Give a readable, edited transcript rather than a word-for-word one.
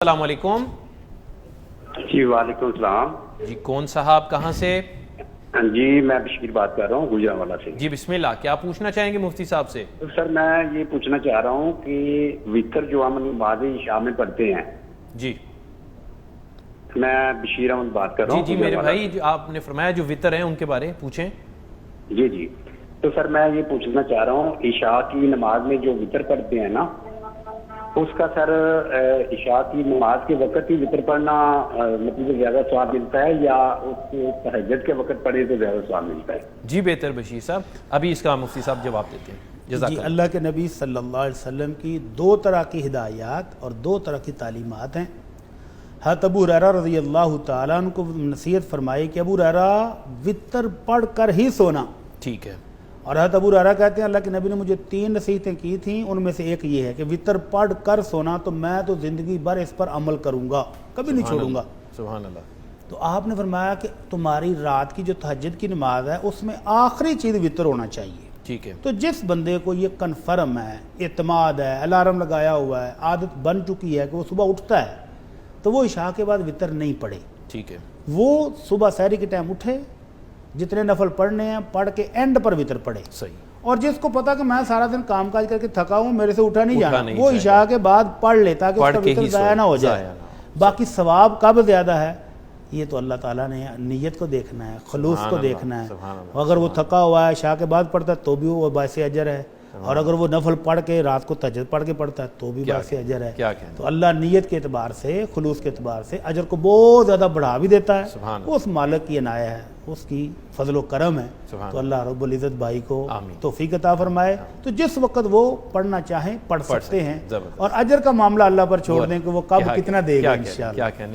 السلام علیکم جی وعلیکم السلام. جی کون صاحب کہاں سے؟ جی میں بشیر بات کر رہا ہوں گوجرانوالہ سے. جی بسم اللہ، کیا پوچھنا چاہیں گے مفتی صاحب سے؟ تو سر میں یہ پوچھنا چاہ رہا ہوں کہ وتر جو ہم نماز عشاء میں پڑھتے ہیں. جی میں بشیر احمد بات کر رہا ہوں. جی میرے بھائی، جو آپ نے فرمایا جو وتر ہیں ان کے بارے پوچھیں. جی تو سر میں یہ پوچھنا چاہ رہا ہوں عشاء کی نماز میں جو وتر پڑھتے ہیں نا، اس کا سر عشاء کی نماز کے وقت ہی وتر پڑھنا مطلب زیادہ ثواب ملتا ہے یا اس کو تہجد کے وقت پڑھے تو زیادہ ثواب ملتا ہے؟ جی بہتر بشیر صاحب، ابھی اس کا مفتی صاحب جواب دیتے ہیں. جزاک جی اللہ. اللہ کے نبی صلی اللہ علیہ وسلم کی دو طرح کی ہدایات اور دو طرح کی تعلیمات ہیں. حضرت ابو ہریرہ رضی اللہ تعالیٰ عنہ کو نصیحت فرمائی کہ ابو ہریرہ وتر پڑھ کر ہی سونا. ٹھیک ہے. اور حضرت ابو ہریرہ کہتے ہیں اللہ کے نبی نے مجھے 3 نصیحتیں کی تھیں، ان میں سے ایک یہ ہے کہ وتر پڑھ کر سونا تو میں تو زندگی بھر اس پر عمل کروں گا، کبھی نہیں چھوڑوں گا. سبحان اللہ. تو آپ نے فرمایا کہ تمہاری رات کی جو تہجد کی نماز ہے اس میں آخری چیز وتر ہونا چاہیے. ٹھیک ہے. تو جس بندے کو یہ کنفرم ہے، اعتماد ہے، الارم لگایا ہوا ہے، عادت بن چکی ہے کہ وہ صبح اٹھتا ہے تو وہ عشاء کے بعد وتر نہیں پڑھے. ٹھیک ہے. وہ صبح سحری کے ٹائم اٹھے، جتنے نفل پڑھنے ہیں پڑھ کے اینڈ پر وتر پڑھے. صحیح. اور جس کو پتا کہ میں سارا دن کام کاج کر کے تھکا ہوں، میرے سے اٹھا نہیں جانا، وہ جائے عشاء کے بعد پڑھ لیتا کہ اس پڑھ کا کے وتر ہی ضائع نہ ہو ضائع جائے. نہ ہو. باقی ثواب کب زیادہ ہے یہ تو اللہ تعالیٰ نے نیت کو دیکھنا ہے، خلوص کو سبحان دیکھنا اللہ، ہے. سبحان اللہ. اگر وہ تھکا ہوا ہے عشاء کے بعد پڑھتا ہے تو بھی وہ باعث اجر ہے، اور اگر وہ نفل پڑھ کے رات کو تہجد پڑھ کے پڑھتا ہے تو بھی باعث اجر ہے. کیا کہنا. تو اللہ نیت کے اعتبار سے، خلوص کے اعتبار سے اجر کو بہت زیادہ بڑھا بھی دیتا ہے. سبحان اللہ. وہ اس مالک کی عنایت ہے، اس کی فضل و کرم ہے. سبحان تو اللہ رب العزت بھائی کو آمین. توفیق عطا فرمائے. تو جس وقت وہ پڑھنا چاہیں پڑھ سکتے ہیں، زبردست. اور اجر کا معاملہ اللہ پر چھوڑ دیں کہ وہ کب کیا کتنا دے گا کیا انشاءاللہ. کیا کہنے